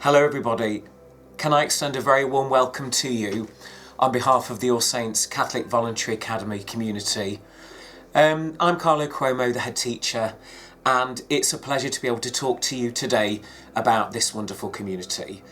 Hello everybody, can I extend a very warm welcome to you on behalf of the All Saints Catholic Voluntary Academy community. I'm Carlo Cuomo, the head teacher, and it's a pleasure to be able to talk to you today about this wonderful community.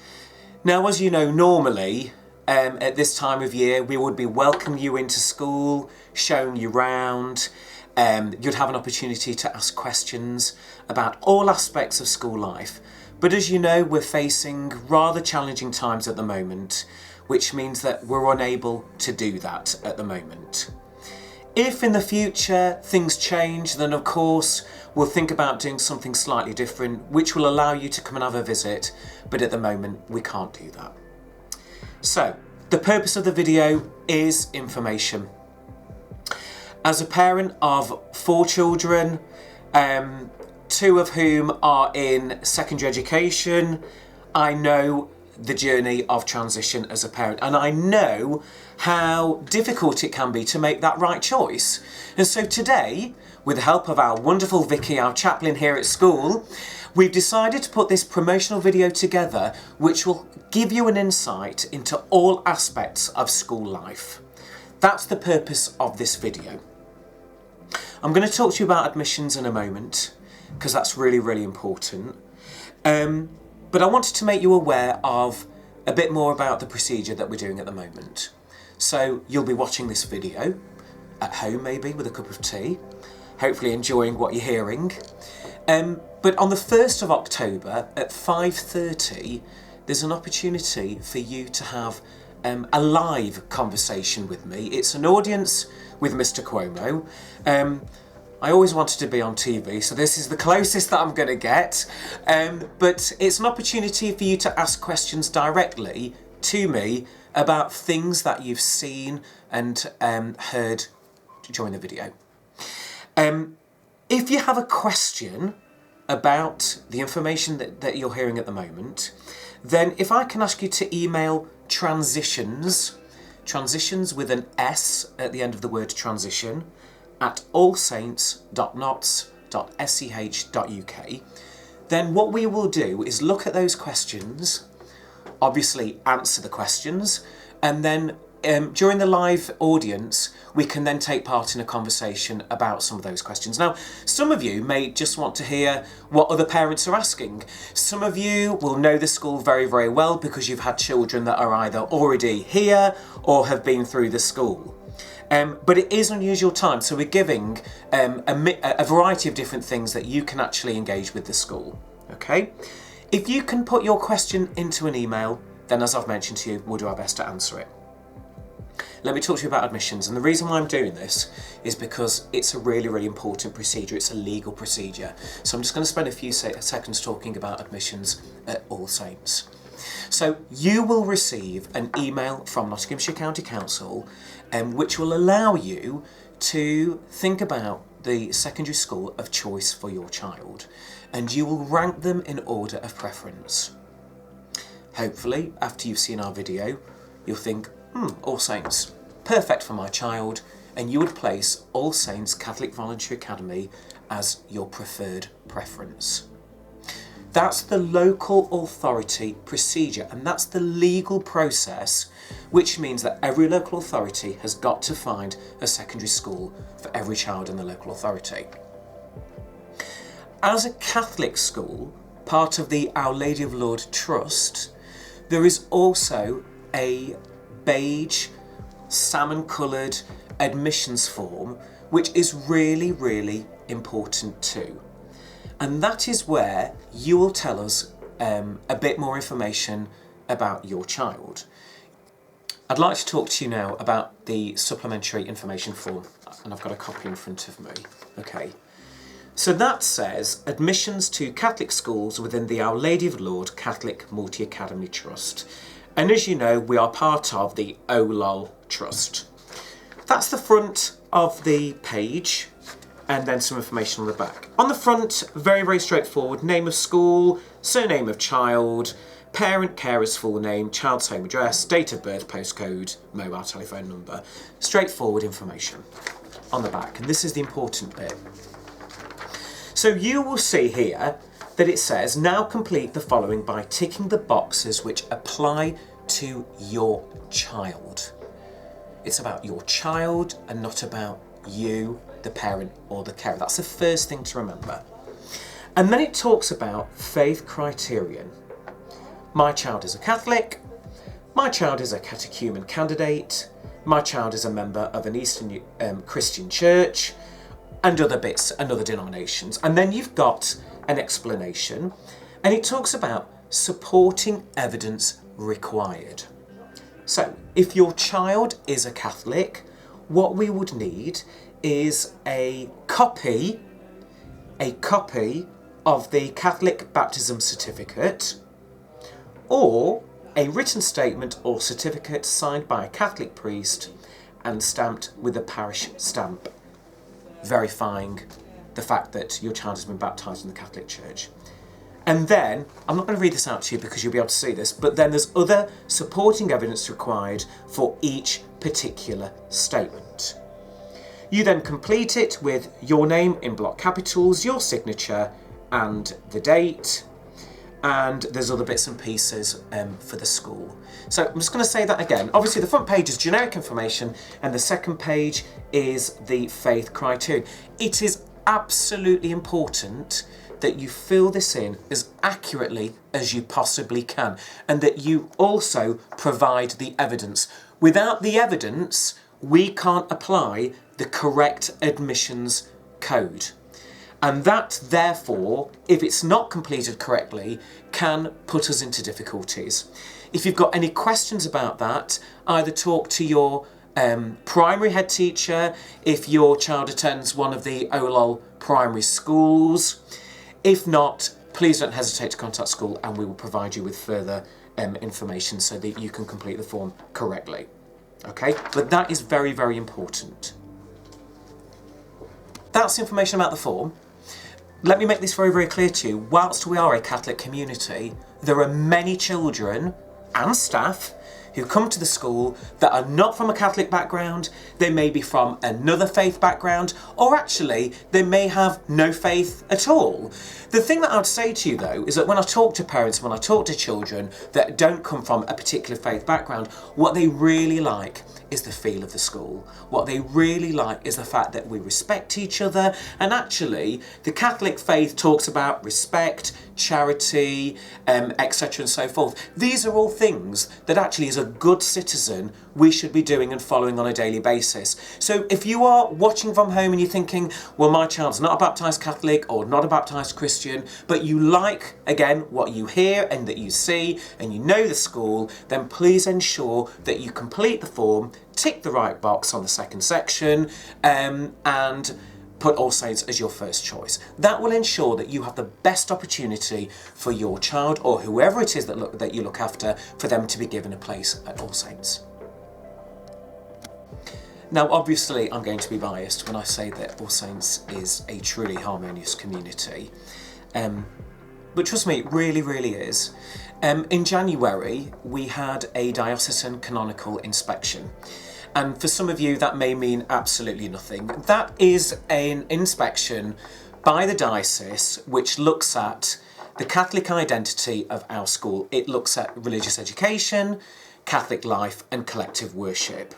Now, as you know, normally at this time of year we would be welcoming you into school, showing you round. You'd have an opportunity to ask questions about all aspects of school life. But as you know, we're facing rather challenging times at the moment, which means that we're unable to do that at the moment. If in the future things change, then of course we'll think about doing something slightly different, which will allow you to come and have a visit, but at the moment we can't do that. So, the purpose of the video is information. As a parent of 4 children, 2 of whom are in secondary education, I know the journey of transition as a parent, and I know how difficult it can be to make that right choice. And so today, with the help of our wonderful Vicky, our chaplain here at school, we've decided to put this promotional video together which will give you an insight into all aspects of school life. That's the purpose of this video. I'm going to talk to you about admissions in a moment, because that's really, really important. But I wanted to make you aware of a bit more about the procedure that we're doing at the moment. So you'll be watching this video at home, maybe with a cup of tea, hopefully enjoying what you're hearing. But on the 1st of October at 5:30, there's an opportunity for you to have a live conversation with me. It's an audience with Mr. Cuomo. I always wanted to be on TV, so this is the closest that I'm going to get. But it's an opportunity for you to ask questions directly to me about things that you've seen and heard during the video. If you have a question about the information that you're hearing at the moment, then if I can ask you to email transitions with an S at the end of the word transition, at allsaints.nots.sch.uk, then what we will do is look at those questions, obviously answer the questions, and then during the live audience, we can then take part in a conversation about some of those questions. Now, some of you may just want to hear what other parents are asking. Some of you will know the school very, very well because you've had children that are either already here or have been through the school. But it is unusual time, so we're giving a variety of different things that you can actually engage with the school, okay? If you can put your question into an email, then as I've mentioned to you, we'll do our best to answer it. Let me talk to you about admissions, and the reason why I'm doing this is because it's a really, really important procedure. It's a legal procedure. So I'm just going to spend a few seconds talking about admissions at All Saints. So you will receive an email from Nottinghamshire County Council which will allow you to think about the secondary school of choice for your child, and you will rank them in order of preference. Hopefully, after you've seen our video, you'll think, All Saints, perfect for my child, and you would place All Saints Catholic Voluntary Academy as your preferred preference. That's the local authority procedure, and that's the legal process, which means that every local authority has got to find a secondary school for every child in the local authority. As a Catholic school, part of the Our Lady of Lourdes Trust, there is also a beige, salmon-coloured admissions form, which is really, really important too. And that is where you will tell us a bit more information about your child. I'd like to talk to you now about the supplementary information form, and I've got a copy in front of me. Okay. So that says admissions to Catholic schools within the Our Lady of Lourdes Catholic Multi-Academy Trust. And as you know, we are part of the OLOL Trust. That's the front of the page, and then some information on the back. On the front, very, very straightforward, name of school, surname of child, parent, carer's full name, child's home address, date of birth, postcode, mobile telephone number. Straightforward information on the back, and this is the important bit. So you will see here that it says, now complete the following by ticking the boxes which apply to your child. It's about your child and not about you, the parent or the carer. That's the first thing to remember. And then it talks about faith criterion. My child is a Catholic. My child is a catechumen candidate. My child is a member of an Eastern Christian church, and other bits and other denominations. And then you've got an explanation, and it talks about supporting evidence required. So if your child is a Catholic, what we would need is a copy of the Catholic baptism certificate, or a written statement or certificate signed by a Catholic priest and stamped with a parish stamp, verifying the fact that your child has been baptised in the Catholic Church. And then, I'm not going to read this out to you because you'll be able to see this, but then there's other supporting evidence required for each particular statement. You then complete it with your name in block capitals, your signature and the date, and there's other bits and pieces for the school. So I'm just going to say that again. Obviously the front page is generic information and the second page is the faith criterion. It is absolutely important that you fill this in as accurately as you possibly can, and that you also provide the evidence. Without the evidence, we can't apply the correct admissions code. And that, therefore, if it's not completed correctly, can put us into difficulties. If you've got any questions about that, either talk to your primary head teacher if your child attends one of the OLOL primary schools. If not, please don't hesitate to contact school and we will provide you with further information so that you can complete the form correctly. Okay, but that is very, very important. That's information about the form. Let me make this very, very clear to you. Whilst we are a Catholic community, there are many children and staff who come to the school that are not from a Catholic background. They may be from another faith background, or actually they may have no faith at all. The thing that I would say to you though is that when I talk to parents, when I talk to children that don't come from a particular faith background, what they really like is the feel of the school. What they really like is the fact that we respect each other, and actually the Catholic faith talks about respect, charity, etc. and so forth. These are all things that actually as a good citizen we should be doing and following on a daily basis. So if you are watching from home and you're thinking, well, my child's not a baptised Catholic or not a baptised Christian, but you like, again, what you hear and that you see and you know the school, then please ensure that you complete the form, tick the right box on the second section, and put All Saints as your first choice. That will ensure that you have the best opportunity for your child or whoever it is that you look after, for them to be given a place at All Saints. Now, obviously, I'm going to be biased when I say that All Saints is a truly harmonious community. But trust me, it really, really is. In January, we had a diocesan canonical inspection. And for some of you, that may mean absolutely nothing. That is an inspection by the diocese which looks at the Catholic identity of our school. It looks at religious education, Catholic life, and collective worship.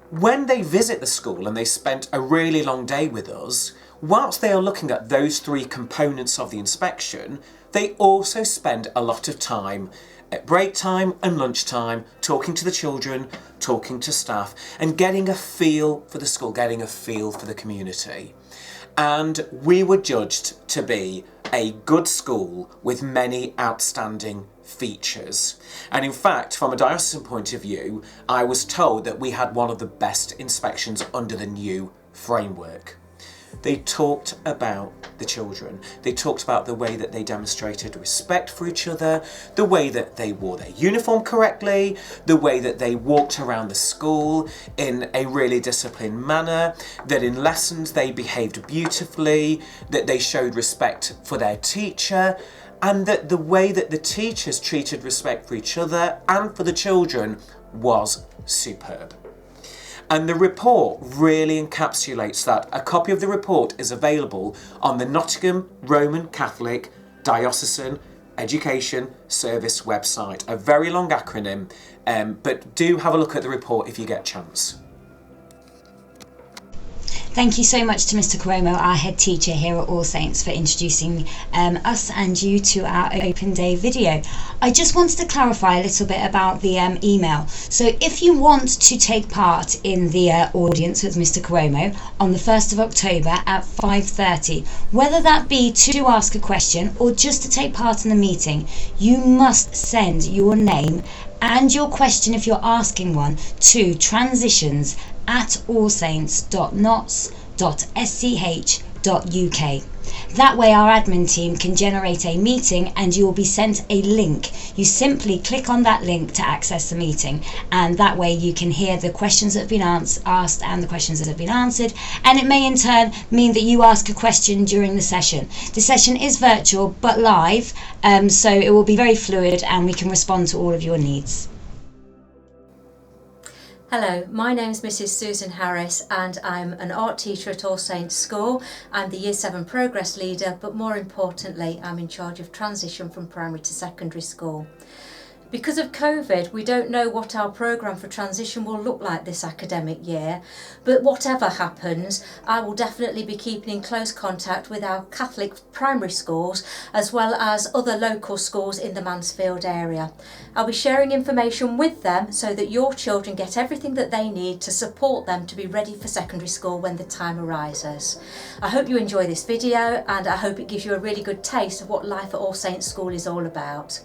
When they visit the school and they spent a really long day with us, whilst they are looking at those three components of the inspection, they also spend a lot of time at break time and lunchtime talking to the children, talking to staff, and getting a feel for the school, getting a feel for the community. And we were judged to be a good school with many outstanding features. And in fact, from a diocesan point of view, I was told that we had one of the best inspections under the new framework. They talked about the children. They talked about the way that they demonstrated respect for each other, the way that they wore their uniform correctly, the way that they walked around the school in a really disciplined manner, that in lessons they behaved beautifully, that they showed respect for their teacher, and that the way that the teachers treated respect for each other and for the children was superb. And the report really encapsulates that. A copy of the report is available on the Nottingham Roman Catholic Diocesan Education Service website. A very long acronym, but do have a look at the report if you get a chance. Thank you so much to Mr. Cuomo, our head teacher here at All Saints, for introducing us and you to our Open Day video. I just wanted to clarify a little bit about the email. So if you want to take part in the audience with Mr. Cuomo on the 1st of October at 5:30, whether that be to ask a question or just to take part in the meeting, you must send your name and your question, if you're asking one, to transitions@allsaints.nots.sch.uk. That way our admin team can generate a meeting and you will be sent a link. You simply click on that link to access the meeting, and that way you can hear the questions that have been asked and the questions that have been answered, and it may in turn mean that you ask a question during the session. The session is virtual but live, so it will be very fluid and we can respond to all of your needs. Hello, my name is Mrs. Susan Harris and I'm an art teacher at All Saints School. I'm the Year 7 Progress Leader, but more importantly I'm in charge of transition from primary to secondary school. Because of COVID, we don't know what our programme for transition will look like this academic year, but whatever happens, I will definitely be keeping in close contact with our Catholic primary schools as well as other local schools in the Mansfield area. I'll be sharing information with them so that your children get everything that they need to support them to be ready for secondary school when the time arises. I hope you enjoy this video and I hope it gives you a really good taste of what life at All Saints School is all about.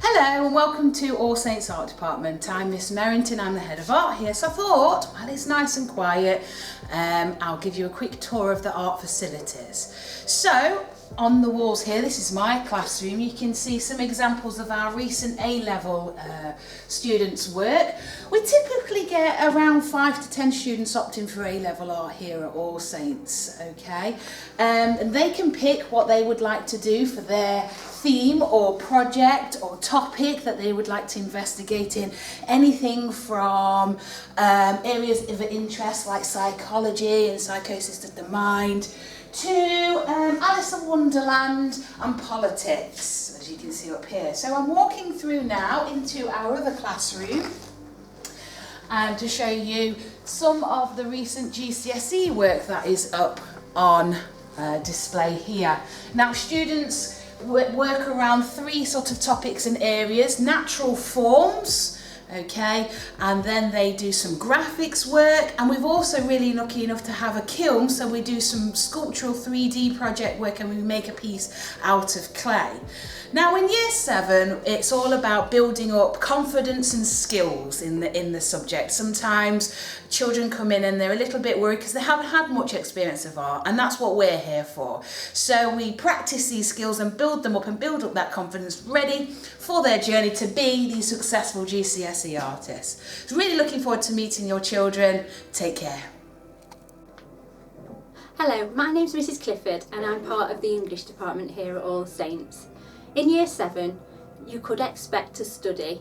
Hello and welcome to All Saints Art Department. I'm Miss Merrington, I'm the head of art here, so I thought, while it's nice and quiet, I'll give you a quick tour of the art facilities. So, on the walls here, this is my classroom, you can see some examples of our recent A-level students' work. We typically get around 5 to 10 students opting for A-level art here at All Saints, okay? And they can pick what they would like to do for their theme or project or topic that they would like to investigate in. Anything from areas of interest like psychology and psychosis of the mind to Alice in Wonderland and politics, as you can see up here. So I'm walking through now into our other classroom and to show you some of the recent GCSE work that is up on display here. Now students work around 3 sort of topics and areas: natural forms, okay, and then they do some graphics work, and we've also really lucky enough to have a kiln, so we do some sculptural 3D project work and we make a piece out of clay. Now in Year 7 it's all about building up confidence and skills in the subject. Sometimes children come in and they're a little bit worried because they haven't had much experience of art, and that's what we're here for. So we practice these skills and build them up and build up that confidence, ready for their journey to be these successful GCSE artists. So really looking forward to meeting your children. Take care. Hello, my name's Mrs. Clifford and I'm part of the English department here at All Saints. In Year 7 you could expect to study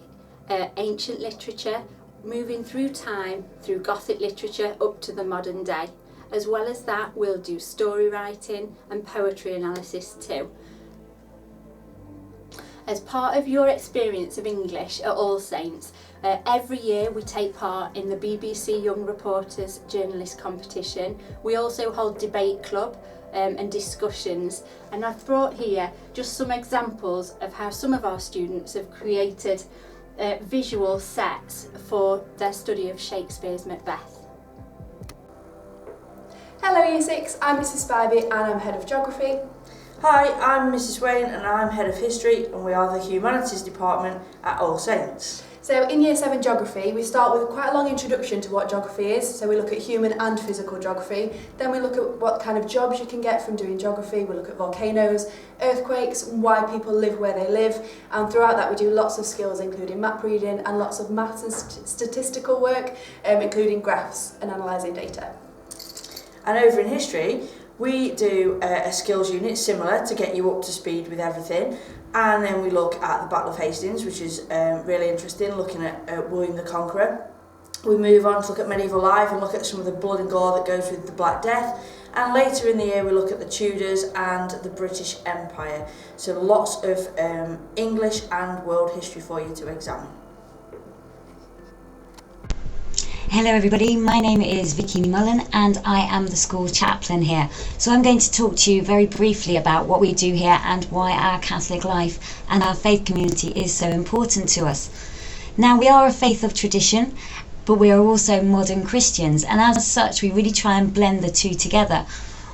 ancient literature, moving through time, through Gothic literature up to the modern day. As well as that, we'll do story writing and poetry analysis too. As part of your experience of English at All Saints, every year we take part in the BBC Young Reporters Journalist Competition. We also hold debate club and discussions, and I've brought here just some examples of how some of our students have created visual sets for their study of Shakespeare's Macbeth. Hello Year 6, I'm Mrs. Spivey and I'm Head of Geography. Hi, I'm Mrs. Wayne and I'm Head of History, and we are the Humanities Department at All Saints. So in Year 7 Geography, we start with quite a long introduction to what geography is. So we look at human and physical geography. Then we look at what kind of jobs you can get from doing geography. We look at volcanoes, earthquakes, why people live where they live. And throughout that we do lots of skills, including map reading and lots of maths and statistical work, including graphs and analysing data. And over in History, we do a skills unit similar to get you up to speed with everything. And then we look at the Battle of Hastings, which is really interesting, looking at William the Conqueror. We move on to look at medieval life and look at some of the blood and gore that goes with the Black Death. And later in the year we look at the Tudors and the British Empire. So lots of English and world history for you to examine. Hello everybody, my name is Vicky Mullen and I am the school chaplain here. So I'm going to talk to you very briefly about what we do here and why our Catholic life and our faith community is so important to us. Now, we are a faith of tradition, but we are also modern Christians, and as such we really try and blend the two together.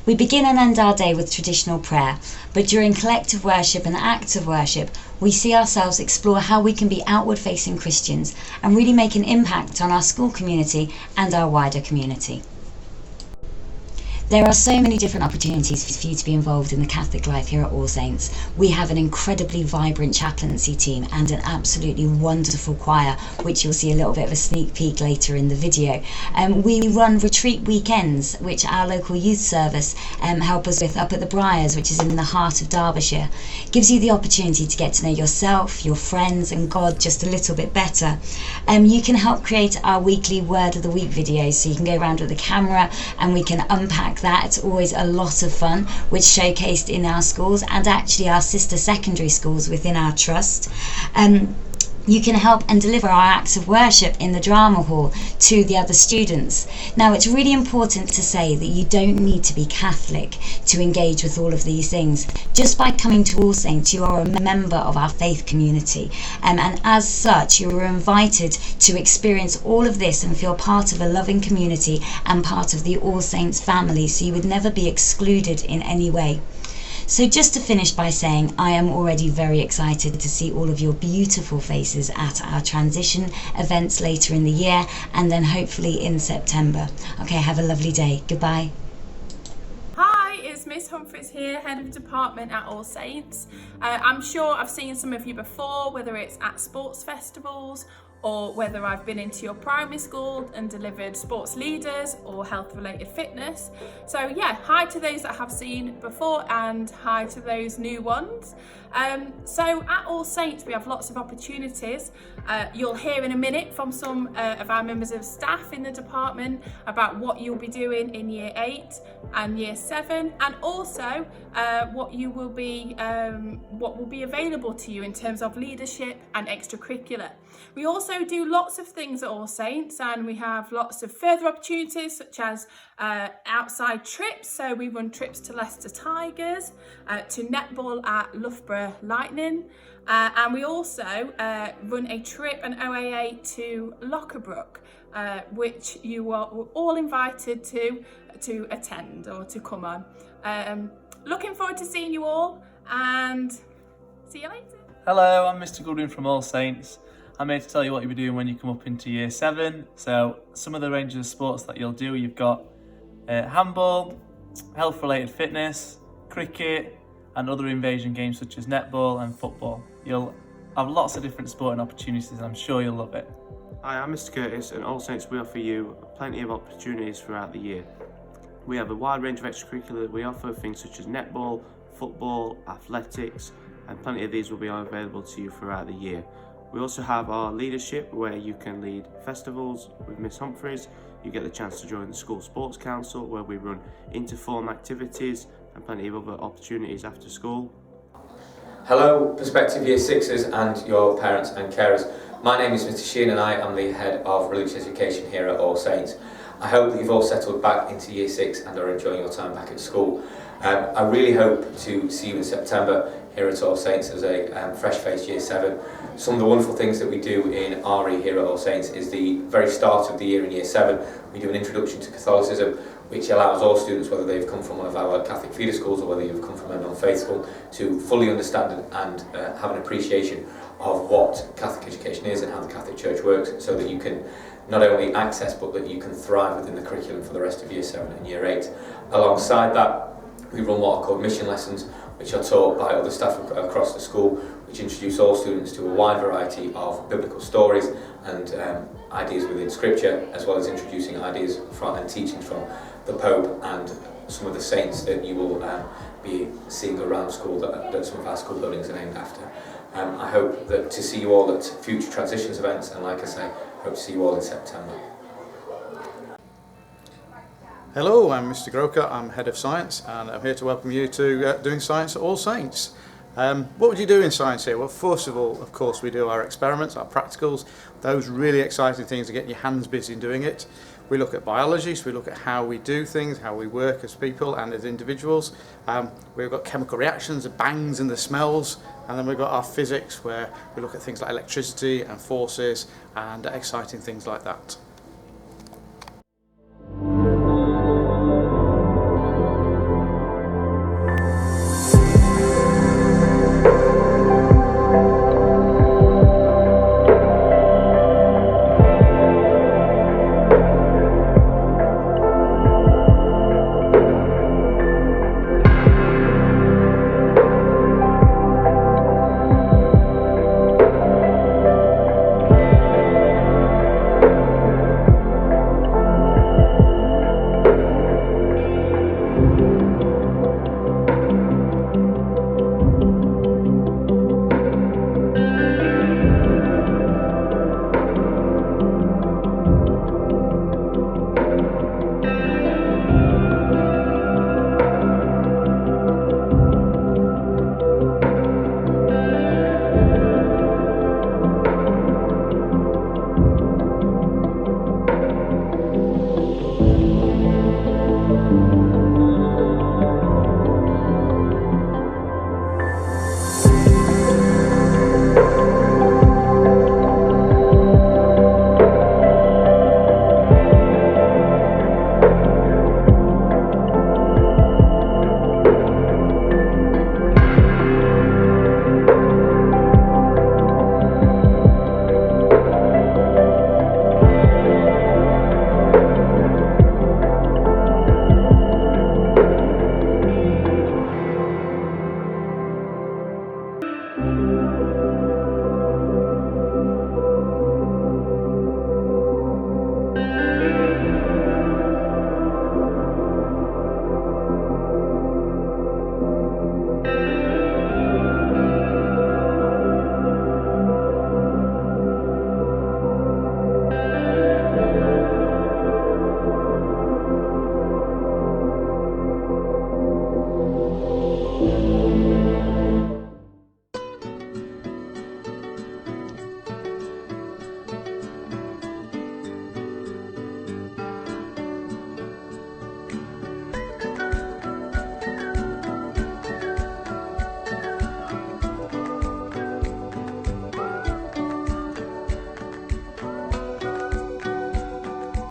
We begin and end our day with traditional prayer, but during collective worship and acts of worship, we see ourselves explore how we can be outward-facing Christians and really make an impact on our school community and our wider community. There are so many different opportunities for you to be involved in the Catholic life here at All Saints. We have an incredibly vibrant chaplaincy team and an absolutely wonderful choir, which you'll see a little bit of a sneak peek later in the video. We run retreat weekends, which our local youth service help us with up at the Briars, which is in the heart of Derbyshire. It gives you the opportunity to get to know yourself, your friends and God just a little bit better. You can help create our weekly Word of the Week videos, so you can go around with the camera and we can unpack that. It's always a lot of fun, which showcased in our schools and actually our sister secondary schools within our trust. You can help and deliver our acts of worship in the drama hall to the other students. Now, it's really important to say that you don't need to be Catholic to engage with all of these things. Just by coming to All Saints, you are a member of our faith community, and as such you are invited to experience all of this and feel part of a loving community and part of the All Saints family, so you would never be excluded in any way. So just to finish by saying, I am already very excited to see all of your beautiful faces at our transition events later in the year, and then hopefully in September. Okay, have a lovely day. Goodbye. Hi, it's Miss Humphries here, Head of Department at All Saints. I'm sure I've seen some of you before, whether it's at sports festivals or whether I've been into your primary school and delivered sports leaders or health related fitness. So yeah, hi to those that I have seen before and hi to those new ones. So at All Saints we have lots of opportunities. You'll hear in a minute from some of our members of staff in the department about what you'll be doing in Year 8 and Year 7, and also what will be available to you in terms of leadership and extracurricular. We also do lots of things at All Saints, and we have lots of further opportunities such as outside trips. So we run trips to Leicester Tigers, to netball at Loughborough Lightning, and we also run a trip, an OAA to Lockerbrook, which you are all invited to attend or to come on. Looking forward to seeing you all, and see you later. Hello, I'm Mr. Goodwin from All Saints. I'm here to tell you what you'll be doing when you come up into Year 7. So some of the ranges of sports that you'll do, you've got handball, health-related fitness, cricket, and other invasion games such as netball and football. You'll have lots of different sporting opportunities, and I'm sure you'll love it. Hi, I'm Mr. Curtis, and All Saints we offer you plenty of opportunities throughout the year. We have a wide range of extracurricular. We offer things such as netball, football, athletics, and plenty of these will be available to you throughout the year. We also have our leadership, where you can lead festivals with Miss Humphries. You get the chance to join the school sports council, where we run inter-form activities and plenty of other opportunities after school. Hello, prospective Year 6s and your parents and carers. My name is Mr. Sheehan and I am the Head of Religious Education here at All Saints. I hope that you've all settled back into Year 6 and are enjoying your time back at school. I really hope to see you in September here at All Saints as a fresh-faced Year 7. Some of the wonderful things that we do in RE here at All Saints is the very start of the year in Year 7. We do an introduction to Catholicism, which allows all students, whether they've come from one of our Catholic feeder schools or whether you've come from a non-faith school, to fully understand and have an appreciation of what Catholic education is and how the Catholic Church works, so that you can not only access but that you can thrive within the curriculum for the rest of Year 7 and Year 8. Alongside that, we run what are called mission lessons, which are taught by other staff across the school, which introduce all students to a wide variety of biblical stories and ideas within Scripture, as well as introducing ideas from and teachings from the Pope and some of the saints that you will be seeing around school that some of our school buildings are named after. I hope that to see you all at future transitions events, and like I say, hope to see you all in September. Hello, I'm Mr. Groker, I'm Head of Science, and I'm here to welcome you to Doing Science at All Saints. What would you do in science here? Well, first of all, of course, we do our experiments, our practicals, those really exciting things to get your hands busy doing it. We look at biology, so we look at how we do things, how we work as people and as individuals. We've got chemical reactions, the bangs and the smells, and then we've got our physics, where we look at things like electricity and forces and exciting things like that.